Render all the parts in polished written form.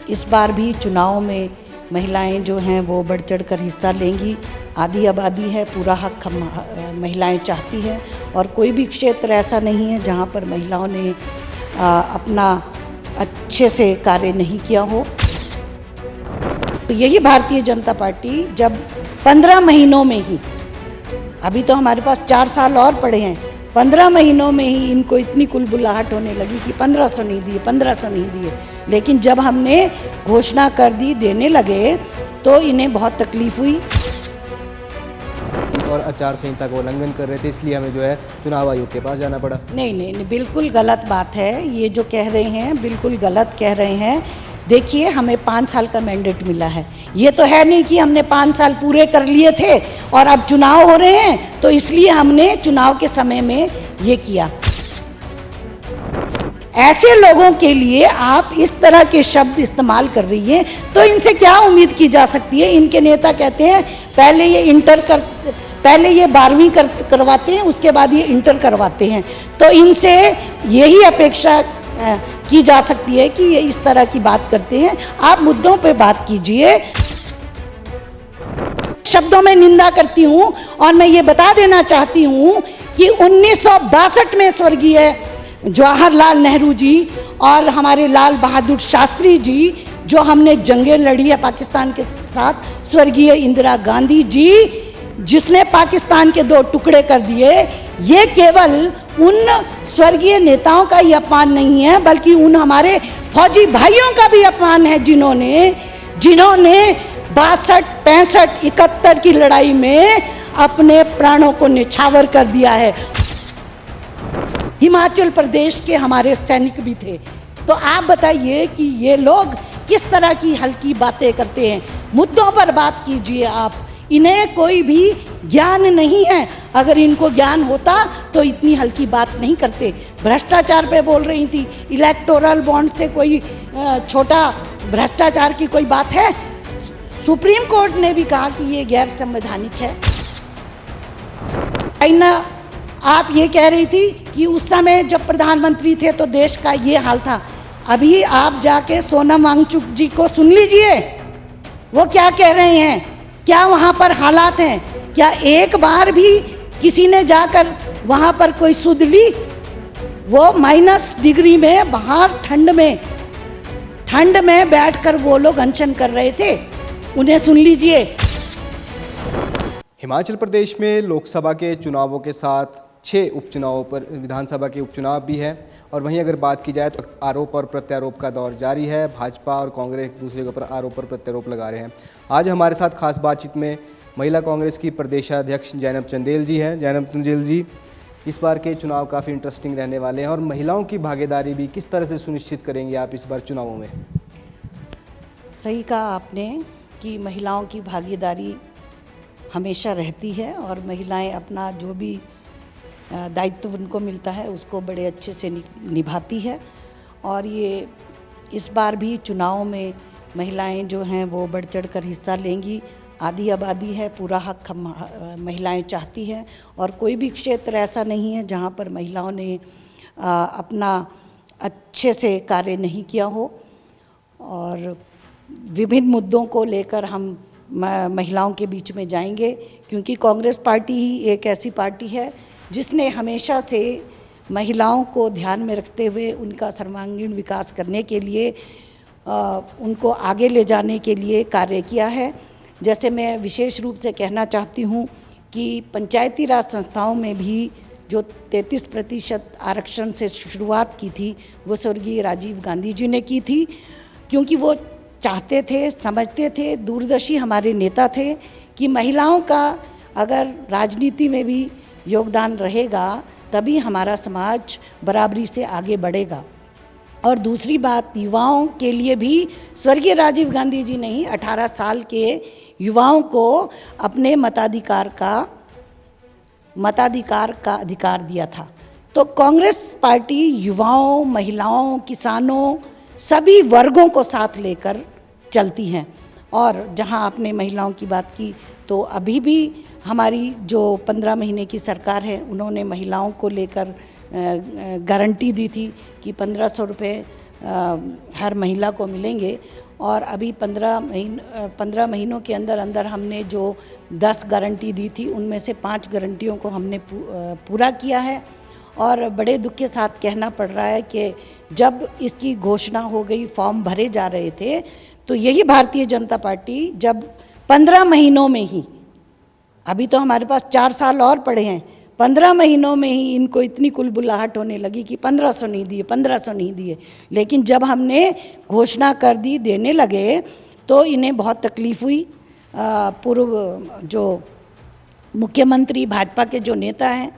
इस बार भी चुनाव में महिलाएं जो हैं वो बढ़ चढ़ कर हिस्सा लेंगी। आधी आबादी है, पूरा हक महिलाएं चाहती हैं और कोई भी क्षेत्र ऐसा नहीं है जहां पर महिलाओं ने अपना अच्छे से कार्य नहीं किया हो। तो यही भारतीय जनता पार्टी जब 15 महीनों में ही, अभी तो हमारे पास 4 साल और पड़े हैं, 15 महीनों में ही इनको इतनी कुलबुलाहट होने लगी कि 1500 नहीं दिए, 1500 नहीं दिए। लेकिन जब हमने घोषणा कर दी देने लगे तो इन्हें बहुत तकलीफ हुई। और आचार संहिता का उल्लंघन कर रहे थे, इसलिए हमें जो है चुनाव आयोग के पास जाना पड़ा। नहीं, बिल्कुल गलत बात है। ये जो कह रहे हैं बिल्कुल गलत कह रहे हैं। देखिए, हमें 5 साल का मैंडेट मिला है। ये तो है नहीं कि हमने 5 साल पूरे कर लिए थे और अब चुनाव हो रहे हैं तो इसलिए हमने चुनाव के समय में ये किया। ऐसे लोगों के लिए आप इस तरह के शब्द इस्तेमाल कर रही हैं तो इनसे क्या उम्मीद की जा सकती है। इनके नेता कहते हैं पहले ये 12वीं करवाते हैं, उसके बाद ये इंटर करवाते हैं। तो इनसे यही अपेक्षा की जा सकती है कि ये इस तरह की बात करते हैं। आप मुद्दों पे बात कीजिए। शब्दों में निंदा करती हूं और मैं ये बता देना चाहती हूं कि 1962 में स्वर्गीय जवाहरलाल नेहरू जी और हमारे लाल बहादुर शास्त्री जी, जो हमने जंगें लड़ी है पाकिस्तान के साथ, स्वर्गीय इंदिरा गांधी जी जिसने पाकिस्तान के 2 टुकड़े कर दिए, ये केवल उन स्वर्गीय नेताओं का ही अपमान नहीं है बल्कि उन हमारे फौजी भाइयों का भी अपमान है जिन्होंने 62, 65, 71 की लड़ाई में अपने प्राणों को निछावर कर दिया है। हिमाचल प्रदेश के हमारे सैनिक भी थे। तो आप बताइए कि ये लोग किस तरह की हल्की बातें करते हैं। मुद्दों पर बात कीजिए आप। इन्हें कोई भी ज्ञान नहीं है। अगर इनको ज्ञान होता तो इतनी हल्की बात नहीं करते। भ्रष्टाचार पे बोल रही थी। इलेक्टोरल बॉन्ड से कोई छोटा भ्रष्टाचार की कोई बात है? सुप्रीम कोर्ट ने भी कहा कि ये गैर संवैधानिक है। आप ये कह रही थी कि उस समय जब प्रधानमंत्री थे तो देश का ये हाल था। अभी आप जाके सोनम वांगचुक जी को सुन लीजिए, वो क्या कह रहे हैं, क्या वहाँ पर हालात हैं। क्या एक बार भी किसी ने जाकर वहाँ पर कोई सुध ली? वो -डिग्री में बाहर ठंड में बैठकर वो लोग अनशन कर रहे थे। उन्हें सुन लीजिए। हिमाचल प्रदेश में लोकसभा के चुनावों के साथ 6 उपचुनावों पर विधानसभा के उपचुनाव भी है। और वहीं अगर बात की जाए तो आरोप और प्रत्यारोप का दौर जारी है। भाजपा और कांग्रेस एक दूसरे के ऊपर आरोप और प्रत्यारोप लगा रहे हैं। आज हमारे साथ खास बातचीत में महिला कांग्रेस की प्रदेशाध्यक्ष जैनब चंदेल जी हैं। जैनब चंदेल जी, इस बार के चुनाव काफ़ी इंटरेस्टिंग रहने वाले हैं और महिलाओं की भागीदारी भी किस तरह से सुनिश्चित करेंगे आप इस बार चुनावों में? सही कहा आपने कि महिलाओं की भागीदारी हमेशा रहती है और महिलाएं अपना जो भी दायित्व उनको मिलता है उसको बड़े अच्छे से निभाती है। और ये इस बार भी चुनाव में महिलाएं जो हैं वो बढ़ चढ़ कर हिस्सा लेंगी। आधी आबादी है, पूरा हक महिलाएं चाहती हैं और कोई भी क्षेत्र ऐसा नहीं है जहां पर महिलाओं ने अपना अच्छे से कार्य नहीं किया हो। और विभिन्न मुद्दों को लेकर हम महिलाओं के बीच में जाएंगे, क्योंकि कांग्रेस पार्टी ही एक ऐसी पार्टी है जिसने हमेशा से महिलाओं को ध्यान में रखते हुए उनका सर्वांगीण विकास करने के लिए, उनको आगे ले जाने के लिए कार्य किया है। जैसे मैं विशेष रूप से कहना चाहती हूँ कि पंचायती राज संस्थाओं में भी जो 33% आरक्षण से शुरुआत की थी वो स्वर्गीय राजीव गांधी जी ने की थी, क्योंकि वो चाहते थे, समझते थे, दूरदर्शी हमारे नेता थे कि महिलाओं का अगर राजनीति में भी योगदान रहेगा तभी हमारा समाज बराबरी से आगे बढ़ेगा। और दूसरी बात, युवाओं के लिए भी स्वर्गीय राजीव गांधी जी ने ही 18 साल के युवाओं को अपने मताधिकार का अधिकार दिया था। तो कांग्रेस पार्टी युवाओं, महिलाओं, किसानों, सभी वर्गों को साथ लेकर चलती हैं। और जहां आपने महिलाओं की बात की तो अभी भी हमारी जो 15 महीने की सरकार है उन्होंने महिलाओं को लेकर गारंटी दी थी कि 1500 रुपये हर महिला को मिलेंगे। और अभी 15 महीनों के अंदर अंदर हमने जो 10 गारंटी दी थी उनमें से 5 गारंटियों को हमने पूरा किया है। और बड़े दुख के साथ कहना पड़ रहा है कि जब इसकी घोषणा हो गई, फॉर्म भरे जा रहे थे, तो यही भारतीय जनता पार्टी जब 15 महीनों में ही, अभी तो हमारे पास 4 साल और पड़े हैं, 15 महीनों में ही इनको इतनी कुलबुलाहट होने लगी कि 1500 नहीं दिए, 1500 नहीं दिए। लेकिन जब हमने घोषणा कर दी, देने लगे, तो इन्हें बहुत तकलीफ़ हुई। पूर्व जो मुख्यमंत्री भाजपा के जो नेता हैं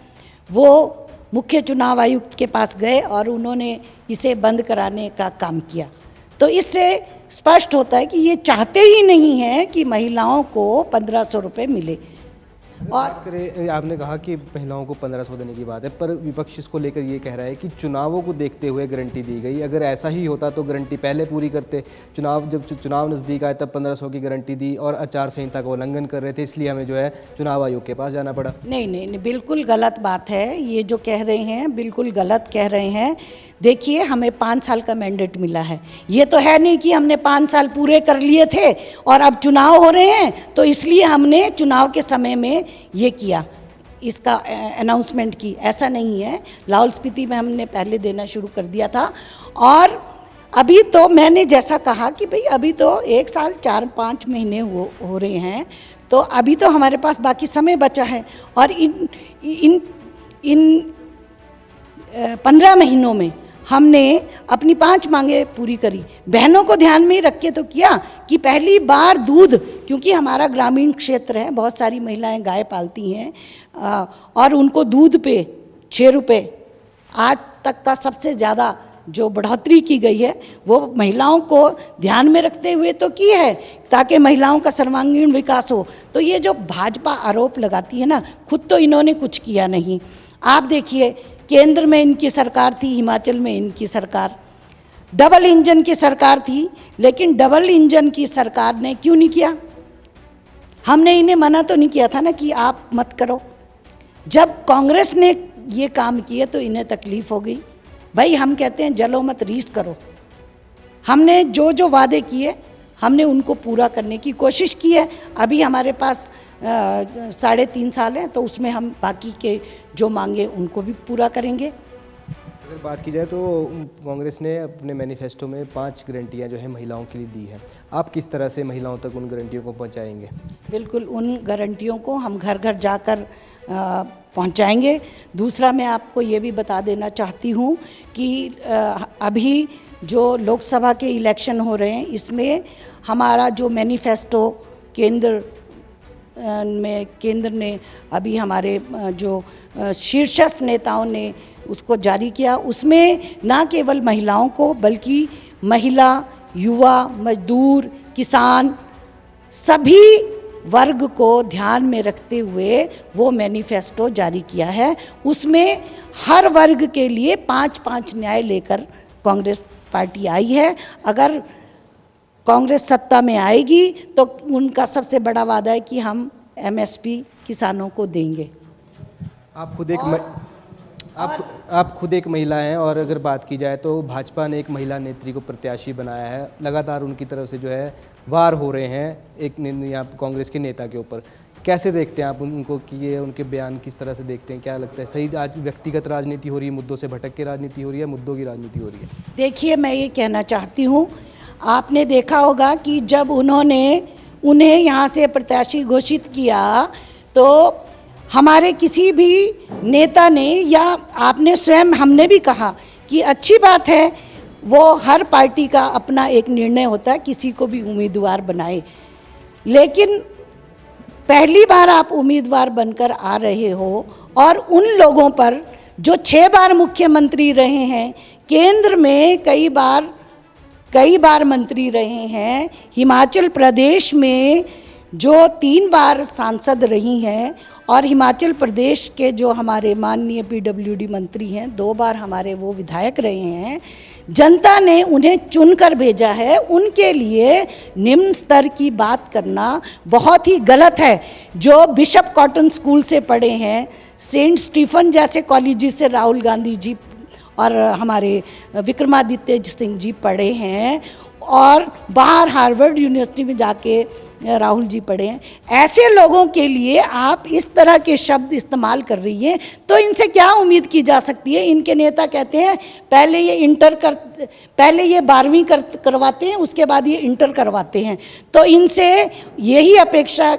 वो मुख्य चुनाव आयुक्त के पास गए और उन्होंने इसे बंद कराने का काम किया। तो इससे स्पष्ट होता है कि ये चाहते ही नहीं हैं कि महिलाओं को 1500 रुपये मिले। और करें, आपने कहा कि महिलाओं को 1500 देने की बात है, पर विपक्ष इसको लेकर ये कह रहा है कि चुनावों को देखते हुए गारंटी दी गई। अगर ऐसा ही होता तो गारंटी पहले पूरी करते। जब चुनाव नज़दीक आए तब 1500 की गारंटी दी और आचार संहिता का उल्लंघन कर रहे थे, इसलिए हमें जो है चुनाव आयोग के पास जाना पड़ा। नहीं, बिल्कुल गलत बात है। ये जो कह रहे हैं बिल्कुल गलत कह रहे हैं। देखिए, हमें 5 साल का मैंडेट मिला है। ये तो है नहीं कि हमने 5 साल पूरे कर लिए थे और अब चुनाव हो रहे हैं तो इसलिए हमने चुनाव के समय में ये किया, इसका अनाउंसमेंट की। ऐसा नहीं है। लाहौल स्पीति में हमने पहले देना शुरू कर दिया था। और अभी तो मैंने जैसा कहा कि भाई अभी तो 1 साल 4-5 महीने हो रहे हैं, तो अभी तो हमारे पास बाकी समय बचा है। और इन 15 महीनों में हमने अपनी 5 मांगे पूरी करी। बहनों को ध्यान में रख के तो किया कि पहली बार दूध, क्योंकि हमारा ग्रामीण क्षेत्र है, बहुत सारी महिलाएं गाय पालती हैं और उनको दूध पे 6 रुपये आज तक का सबसे ज़्यादा जो बढ़ोतरी की गई है वो महिलाओं को ध्यान में रखते हुए तो की है, ताकि महिलाओं का सर्वांगीण विकास हो। तो ये जो भाजपा आरोप लगाती है ना, खुद तो इन्होंने कुछ किया नहीं। आप देखिए, केंद्र में इनकी सरकार थी, हिमाचल में इनकी सरकार, डबल इंजन की सरकार थी, लेकिन डबल इंजन की सरकार ने क्यों नहीं किया? हमने इन्हें मना तो नहीं किया था ना कि आप मत करो। जब कांग्रेस ने ये काम किए तो इन्हें तकलीफ हो गई। भाई, हम कहते हैं जलो मत रीस करो। हमने जो जो वादे किए हमने उनको पूरा करने की कोशिश की है। अभी हमारे पास 3.5 साल है, तो उसमें हम बाकी के जो मांगे उनको भी पूरा करेंगे। अगर बात की जाए तो कांग्रेस ने अपने मैनिफेस्टो में 5 गारंटियां जो है महिलाओं के लिए दी है। आप किस तरह से महिलाओं तक उन गारंटियों को पहुंचाएंगे? बिल्कुल, उन गारंटियों को हम घर घर जाकर पहुंचाएंगे। दूसरा, मैं आपको ये भी बता देना चाहती हूँ कि अभी जो लोकसभा के इलेक्शन हो रहे हैं, इसमें हमारा जो मैनिफेस्टो केंद्र ने अभी हमारे जो शीर्षस्थ नेताओं ने उसको जारी किया, उसमें ना केवल महिलाओं को बल्कि महिला, युवा, मजदूर, किसान, सभी वर्ग को ध्यान में rखते हुए वो मैनिफेस्टो जारी किया है। उसमें हर वर्ग के लिए 5-5 न्याय लेकर कांग्रेस पार्टी आई है। अगर कांग्रेस सत्ता में आएगी तो उनका सबसे बड़ा वादा है कि हम MSP किसानों को देंगे। आप खुद एक महिला हैं, और अगर बात की जाए तो भाजपा ने एक महिला नेत्री को प्रत्याशी बनाया है। लगातार उनकी तरफ से जो है वार हो रहे हैं एक यहाँ कांग्रेस के नेता के ऊपर। कैसे देखते हैं आप उनको कि ये उनके बयान किस तरह से देखते हैं? क्या लगता है सही आज व्यक्तिगत राजनीति हो रही है, मुद्दों से भटक के राजनीति हो रही है, मुद्दों की राजनीति हो रही है? देखिए, मैं ये कहना चाहती हूँ, आपने देखा होगा कि जब उन्हें यहाँ से प्रत्याशी घोषित किया तो हमारे किसी भी नेता ने या आपने स्वयं, हमने भी कहा कि अच्छी बात है, वो हर पार्टी का अपना एक निर्णय होता है, किसी को भी उम्मीदवार बनाए। लेकिन पहली बार आप उम्मीदवार बनकर आ रहे हो और उन लोगों पर जो 6 बार मुख्यमंत्री रहे हैं, केंद्र में कई बार मंत्री रहे हैं, हिमाचल प्रदेश में जो 3 बार सांसद रही हैं, और हिमाचल प्रदेश के जो हमारे माननीय PWD मंत्री हैं, 2 बार हमारे वो विधायक रहे हैं। जनता ने उन्हें चुनकर भेजा है, उनके लिए निम्न स्तर की बात करना बहुत ही गलत है। जो बिशप कॉटन स्कूल से पढ़े हैं, सेंट स्टीफन जैसे कॉलेज से राहुल गांधी जी और हमारे विक्रमादित्य सिंह जी पढ़े हैं, और बाहर हार्वर्ड यूनिवर्सिटी में जाके राहुल जी पढ़े हैं। ऐसे लोगों के लिए आप इस तरह के शब्द इस्तेमाल कर रही हैं, तो इनसे क्या उम्मीद की जा सकती है? इनके नेता कहते हैं पहले ये 12वीं करवाते हैं, उसके बाद ये इंटर करवाते हैं। तो इनसे यही अपेक्षा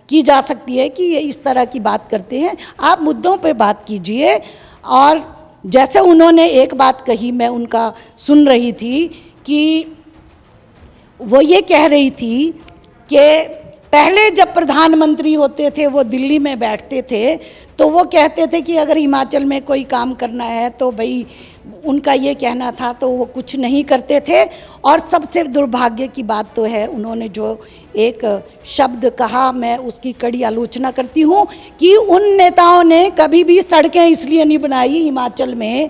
की जा सकती है कि ये इस तरह की बात करते हैं। आप मुद्दों पे बात कीजिए। और जैसे उन्होंने एक बात कही, मैं उनका सुन रही थी कि वो ये कह रही थी कि पहले जब प्रधानमंत्री होते थे वो दिल्ली में बैठते थे तो वो कहते थे कि अगर हिमाचल में कोई काम करना है तो भाई उनका ये कहना था, तो वो कुछ नहीं करते थे। और सबसे दुर्भाग्य की बात तो है, उन्होंने जो एक शब्द कहा, मैं उसकी कड़ी आलोचना करती हूँ कि उन नेताओं ने कभी भी सड़कें इसलिए नहीं बनाई हिमाचल में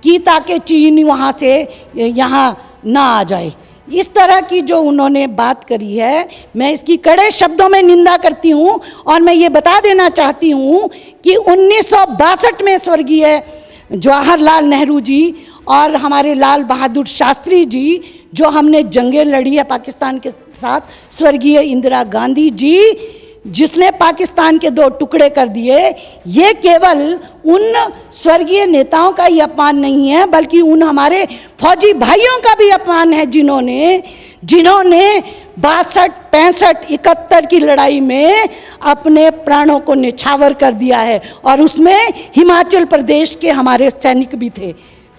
कि ताकि चीन वहाँ से यहाँ ना आ जाए। इस तरह की जो उन्होंने बात करी है, मैं इसकी कड़े शब्दों में निंदा करती हूँ। और मैं ये बता देना चाहती हूँ कि 1962 में स्वर्गीय जवाहरलाल नेहरू जी और हमारे लाल बहादुर शास्त्री जी, जो हमने जंगें लड़ी है पाकिस्तान के साथ, स्वर्गीय इंदिरा गांधी जी जिसने पाकिस्तान के 2 टुकड़े कर दिए, ये केवल उन स्वर्गीय नेताओं का ही अपमान नहीं है, बल्कि उन हमारे फौजी भाइयों का भी अपमान है जिन्होंने 62, 65, 71 की लड़ाई में अपने प्राणों को निछावर कर दिया है। और उसमें हिमाचल प्रदेश के हमारे सैनिक भी थे।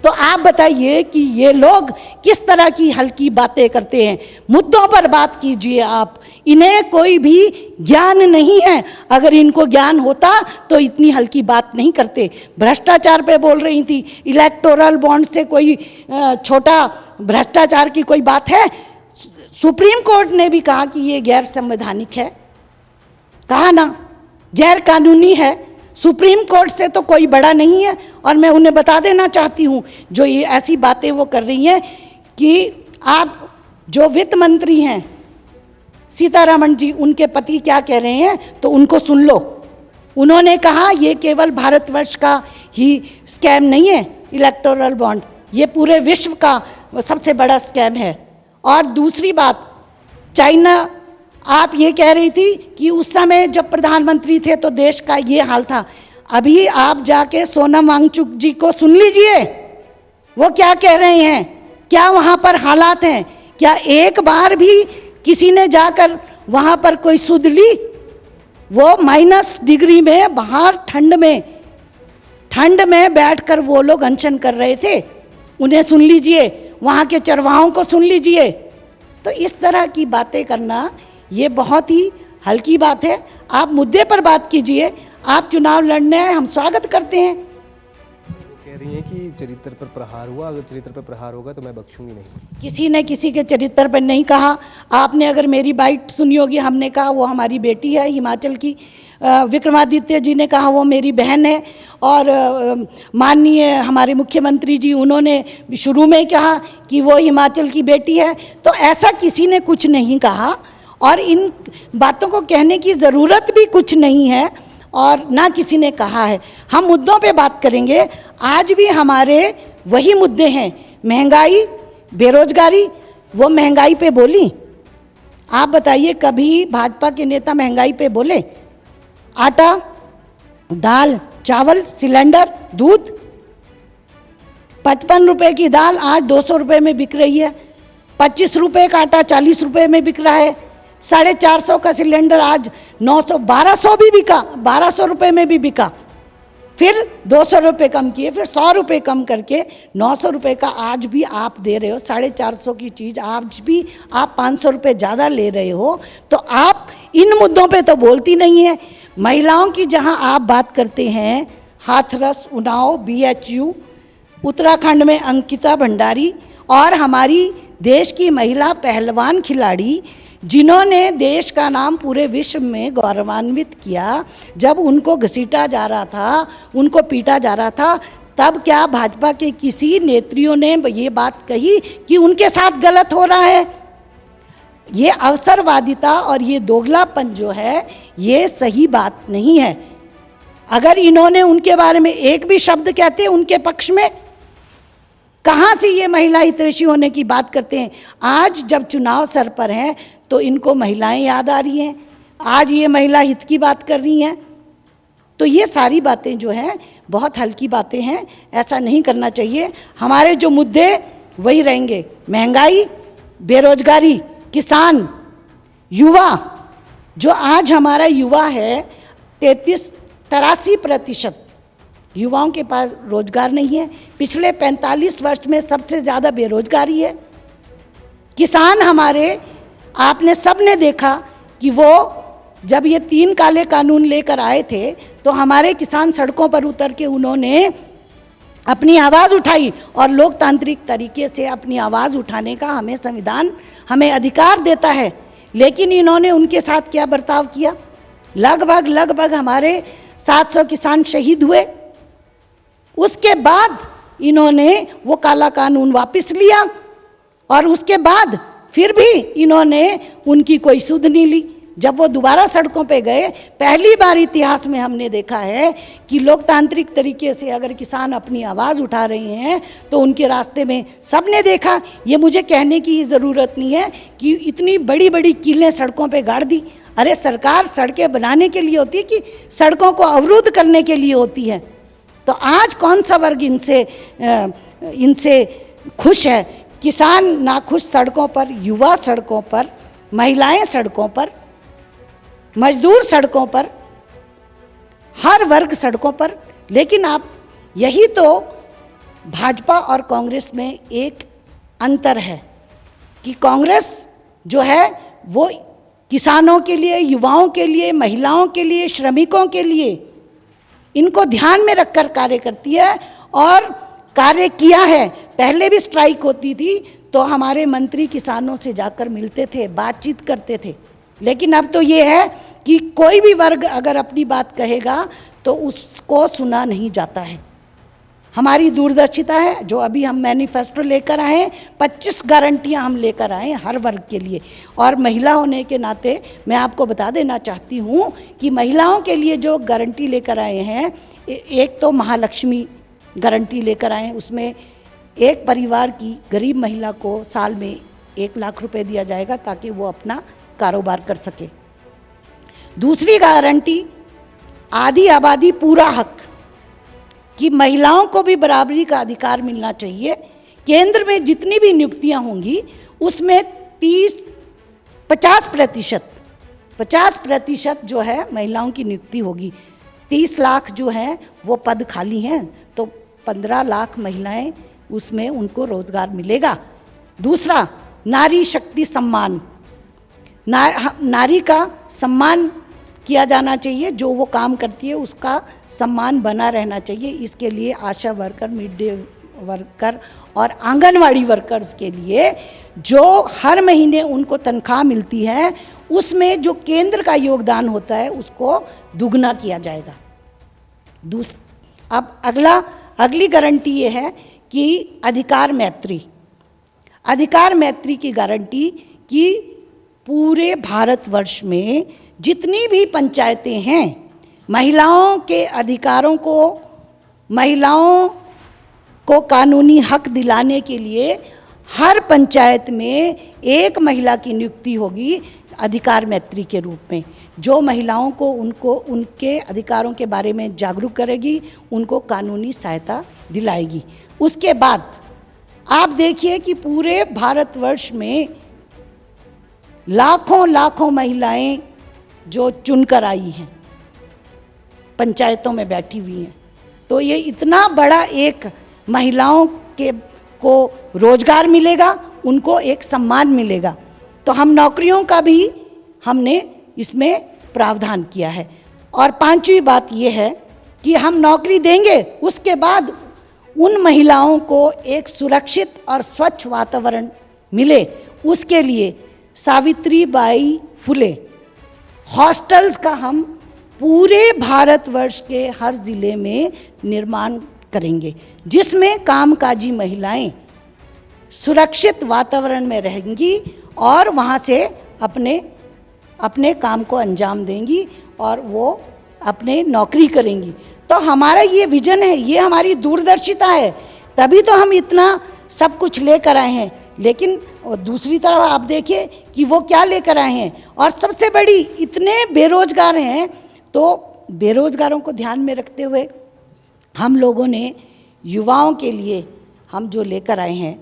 तो आप बताइए कि ये लोग किस तरह की हल्की बातें करते हैं? मुद्दों पर बात कीजिए आप। इन्हें कोई भी ज्ञान नहीं है। अगर इनको ज्ञान होता तो इतनी हल्की बात नहीं करते। भ्रष्टाचार पे बोल रही थी, इलेक्टोरल बॉन्ड से कोई छोटा भ्रष्टाचार की कोई बात है? सुप्रीम कोर्ट ने भी कहा कि ये गैर संवैधानिक है, कहा ना, गैर कानूनी है। सुप्रीम कोर्ट से तो कोई बड़ा नहीं है। और मैं उन्हें बता देना चाहती हूँ, जो ये ऐसी बातें वो कर रही हैं, कि आप जो वित्त मंत्री हैं सीतारमण जी, उनके पति क्या कह रहे हैं तो उनको सुन लो। उन्होंने कहा ये केवल भारतवर्ष का ही स्कैम नहीं है इलेक्टोरल बॉन्ड, ये पूरे विश्व का सबसे बड़ा स्कैम है। और दूसरी बात, चाइना, आप ये कह रही थी कि उस समय जब प्रधानमंत्री थे तो देश का ये हाल था। अभी आप जाके सोनम वांगचुक जी को सुन लीजिए, वो क्या कह रहे हैं, क्या वहाँ पर हालात हैं। क्या एक बार भी किसी ने जाकर वहाँ पर कोई सुध ली? वो -डिग्री में बाहर ठंड में बैठकर वो लोग अनशन कर रहे थे। उन्हें सुन लीजिए, वहाँ के चरवाहों को सुन लीजिए। तो इस तरह की बातें करना ये बहुत ही हल्की बात है। आप मुद्दे पर बात कीजिए। आप चुनाव लड़ने आए, हम स्वागत करते हैं। कह रही हैं कि चरित्र पर प्रहार हुआ, अगर चरित्र पर प्रहार होगा तो मैं बख्शूंगी नहीं। किसी ने किसी के चरित्र पर नहीं कहा। आपने अगर मेरी बाइट सुनी होगी, हमने कहा वो हमारी बेटी है हिमाचल की। विक्रमादित्य जी ने कहा वो मेरी बहन है। और माननीय हमारे मुख्यमंत्री जी, उन्होंने शुरू में कहा कि वो हिमाचल की बेटी है। तो ऐसा किसी ने कुछ नहीं कहा और इन बातों को कहने की ज़रूरत भी कुछ नहीं है और ना किसी ने कहा है। हम मुद्दों पे बात करेंगे। आज भी हमारे वही मुद्दे हैं, महंगाई, बेरोजगारी। वो महंगाई पे बोली? आप बताइए, कभी भाजपा के नेता महंगाई पे बोले? आटा, दाल, चावल, सिलेंडर, दूध, 55 रुपए की दाल आज 200 रुपये में बिक रही है। 25 रुपये का आटा 40 रुपये में बिक रहा है। 450 का सिलेंडर आज 900, 1200 भी बिका, 1200 रुपये में भी बिका। फिर 200 रुपये कम किए, फिर 100 रुपये कम करके 900 रुपये का आज भी आप दे रहे हो। 450 की चीज़ आज भी आप 500 रुपये ज़्यादा ले रहे हो। तो आप इन मुद्दों पे तो बोलती नहीं है। महिलाओं की जहां आप बात करते हैं, हाथरस, उन्नाव, BHU, उत्तराखंड में अंकिता भंडारी और हमारी देश की महिला पहलवान खिलाड़ी, जिन्होंने देश का नाम पूरे विश्व में गौरवान्वित किया, जब उनको घसीटा जा रहा था, उनको पीटा जा रहा था, तब क्या भाजपा के किसी नेत्रियों ने ये बात कही कि उनके साथ गलत हो रहा है? ये अवसरवादिता और ये दोगलापन जो है, ये सही बात नहीं है। अगर इन्होंने उनके बारे में एक भी शब्द कहते उनके पक्ष में कहाँ से ये महिला हितैषी होने की बात करते हैं? आज जब चुनाव सर पर हैं तो इनको महिलाएं याद आ रही हैं, आज ये महिला हित की बात कर रही हैं। तो ये सारी बातें जो हैं बहुत हल्की बातें हैं, ऐसा नहीं करना चाहिए। हमारे जो मुद्दे वही रहेंगे, महंगाई, बेरोजगारी, किसान, युवा। जो आज हमारा युवा है 83% युवाओं के पास रोजगार नहीं है। पिछले 45 वर्ष में सबसे ज़्यादा बेरोजगारी है। किसान हमारे, आपने सबने देखा कि वो जब ये 3 काले कानून लेकर आए थे तो हमारे किसान सड़कों पर उतर के उन्होंने अपनी आवाज़ उठाई, और लोकतांत्रिक तरीके से अपनी आवाज़ उठाने का हमें संविधान हमें अधिकार देता है। लेकिन इन्होंने उनके साथ क्या बर्ताव किया? लगभग हमारे 700 किसान शहीद हुए। उसके बाद इन्होंने वो काला कानून वापस लिया, और उसके बाद फिर भी इन्होंने उनकी कोई सुध नहीं ली। जब वो दोबारा सड़कों पे गए, पहली बार इतिहास में हमने देखा है कि लोकतांत्रिक तरीके से अगर किसान अपनी आवाज़ उठा रहे हैं तो उनके रास्ते में सबने देखा। ये मुझे कहने की ज़रूरत नहीं है कि इतनी बड़ी बड़ी कीलें सड़कों पे गाड़ दी। अरे सरकार सड़कें बनाने के लिए होती है कि सड़कों को अवरुद्ध करने के लिए होती है? तो आज कौन सा वर्ग इनसे खुश है? किसान नाखुश सड़कों पर, युवा सड़कों पर, महिलाएं सड़कों पर, मजदूर सड़कों पर, हर वर्ग सड़कों पर। लेकिन आप, यही तो भाजपा और कांग्रेस में एक अंतर है कि कांग्रेस जो है वो किसानों के लिए, युवाओं के लिए, महिलाओं के लिए, श्रमिकों के लिए, इनको ध्यान में रखकर कार्य करती है और कार्य किया है। पहले भी स्ट्राइक होती थी तो हमारे मंत्री किसानों से जाकर मिलते थे, बातचीत करते थे। लेकिन अब तो ये है कि कोई भी वर्ग अगर अपनी बात कहेगा तो उसको सुना नहीं जाता है। हमारी दूरदर्शिता है जो अभी हम मैनिफेस्टो लेकर आए हैं, 25 गारंटियां हम लेकर आए हैं हर वर्ग के लिए। और महिला होने के नाते मैं आपको बता देना चाहती हूँ कि महिलाओं के लिए जो गारंटी लेकर आए हैं, एक तो महालक्ष्मी गारंटी लेकर आए हैं। उसमें एक परिवार की गरीब महिला को साल में 1 लाख रुपए दिया जाएगा ताकि वो अपना कारोबार कर सके। दूसरी गारंटी, आधी आबादी पूरा हक, कि महिलाओं को भी बराबरी का अधिकार मिलना चाहिए। केंद्र में जितनी भी नियुक्तियां होंगी उसमें 50% जो है महिलाओं की नियुक्ति होगी। 30 लाख जो हैं वो पद खाली हैं, तो 15 लाख महिलाएं उसमें उनको रोजगार मिलेगा। दूसरा, नारी शक्ति सम्मान, नारी का सम्मान किया जाना चाहिए। जो वो काम करती है उसका सम्मान बना रहना चाहिए। इसके लिए आशा वर्कर, मिड डे वर्कर और आंगनवाड़ी वर्कर्स के लिए जो हर महीने उनको तनख्वाह मिलती है, उसमें जो केंद्र का योगदान होता है उसको दुगना किया जाएगा। अब अगली गारंटी ये है कि अधिकार मैत्री की गारंटी कि पूरे भारतवर्ष में जितनी भी पंचायतें हैं, महिलाओं के अधिकारों को, महिलाओं को कानूनी हक दिलाने के लिए हर पंचायत में एक महिला की नियुक्ति होगी अधिकार मैत्री के रूप में, जो महिलाओं को उनके अधिकारों के बारे में जागरूक करेगी, उनको कानूनी सहायता दिलाएगी। उसके बाद आप देखिए कि पूरे भारतवर्ष में लाखों महिलाएं जो चुनकर आई हैं, पंचायतों में बैठी हुई हैं। तो ये इतना बड़ा एक महिलाओं को रोजगार मिलेगा, उनको एक सम्मान मिलेगा। तो हम नौकरियों का भी हमने इसमें प्रावधान किया है। और 5वीं बात ये है कि हम नौकरी देंगे, उसके बाद उन महिलाओं को एक सुरक्षित और स्वच्छ वातावरण मिले, उसके लिए सावित्रीबाई फुले हॉस्टल्स का हम पूरे भारतवर्ष के हर ज़िले में निर्माण करेंगे, जिसमें कामकाजी महिलाएं सुरक्षित वातावरण में रहेंगी और वहाँ से अपने काम को अंजाम देंगी और वो अपने नौकरी करेंगी। तो हमारा ये विजन है, ये हमारी दूरदर्शिता है तभी तो हम इतना सब कुछ लेकर आए हैं। लेकिन दूसरी तरफ आप देखिए कि वो क्या लेकर आए हैं। और सबसे बड़ी, इतने बेरोजगार हैं, तो बेरोजगारों को ध्यान में रखते हुए हम लोगों ने युवाओं के लिए हम जो लेकर आए हैं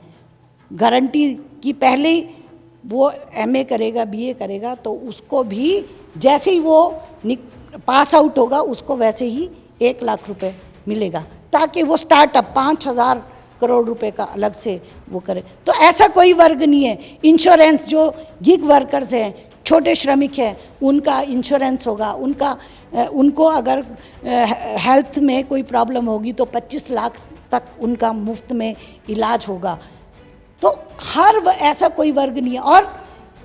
गारंटी की, पहले ही वो एमए करेगा, बीए करेगा, तो उसको भी जैसे ही वो पास आउट होगा उसको वैसे ही 1 लाख रुपए मिलेगा, ताकि वो स्टार्टअप 5,000 करोड़ रुपए का अलग से वो करे। तो ऐसा कोई वर्ग नहीं है। इंश्योरेंस, जो गिग वर्कर्स हैं, छोटे श्रमिक हैं, उनका इंश्योरेंस होगा, उनको अगर हेल्थ में कोई प्रॉब्लम होगी तो 25 लाख तक उनका मुफ्त में इलाज होगा। तो ऐसा कोई वर्ग नहीं है।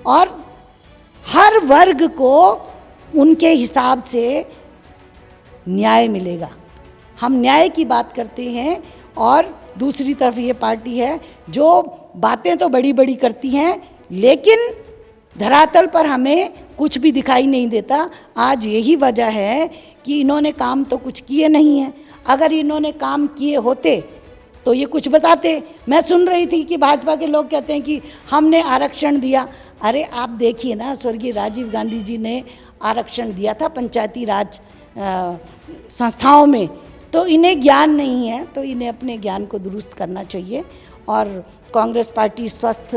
और हर वर्ग को उनके हिसाब से न्याय मिलेगा। हम न्याय की बात करते हैं, और दूसरी तरफ ये पार्टी है जो बातें तो बड़ी बड़ी करती हैं, लेकिन धरातल पर हमें कुछ भी दिखाई नहीं देता। आज यही वजह है कि इन्होंने काम तो कुछ किए नहीं हैं। अगर इन्होंने काम किए होते तो ये कुछ बताते। मैं सुन रही थी कि भाजपा के लोग कहते हैं कि हमने आरक्षण दिया। अरे आप देखिए ना, स्वर्गीय राजीव गांधी जी ने आरक्षण दिया था पंचायती राज संस्थाओं में। तो इन्हें ज्ञान नहीं है, तो इन्हें अपने ज्ञान को दुरुस्त करना चाहिए। और कांग्रेस पार्टी स्वस्थ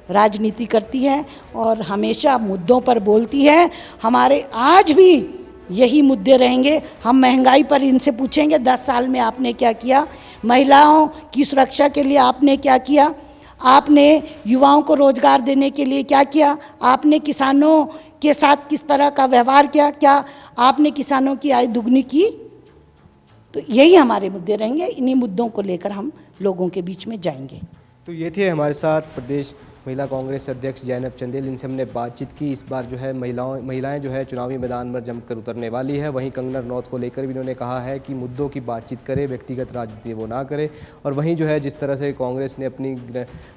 राजनीति करती है और हमेशा मुद्दों पर बोलती है। हमारे आज भी यही मुद्दे रहेंगे। हम महंगाई पर इनसे पूछेंगे 10 साल में आपने क्या किया, महिलाओं की सुरक्षा के लिए आपने क्या किया, आपने युवाओं को रोजगार देने के लिए क्या किया, आपने किसानों के साथ किस तरह का व्यवहार किया, क्या आपने किसानों की आय दुगनी की। तो यही हमारे मुद्दे रहेंगे। इन्हीं मुद्दों को लेकर हम लोगों के बीच में जाएंगे। तो ये थे हमारे साथ प्रदेश महिला कांग्रेस अध्यक्ष जैनब चंदेल। इनसे हमने बातचीत की। इस बार जो है महिलाएं जो है चुनावी मैदान में जमकर उतरने वाली है। वहीं कंगना रनौत को लेकर भी इन्होंने कहा है कि मुद्दों की बातचीत करे, व्यक्तिगत राजनीति वो ना करे। और वहीं जो है जिस तरह से कांग्रेस ने अपनी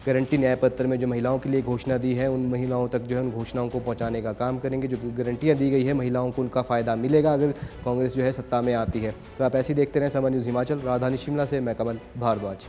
गारंटी न्याय पत्र में जो महिलाओं के लिए घोषणा दी है, उन महिलाओं तक जो है उन घोषणाओं को पहुँचाने का काम करेंगे। जो गारंटियाँ दी गई है महिलाओं को, उनका फ़ायदा मिलेगा अगर कांग्रेस जो है सत्ता में आती है। तो आप ऐसे ही देखते रहें समय न्यूज़ हिमाचल। राजधानी शिमला से मैं कमल भारद्वाज।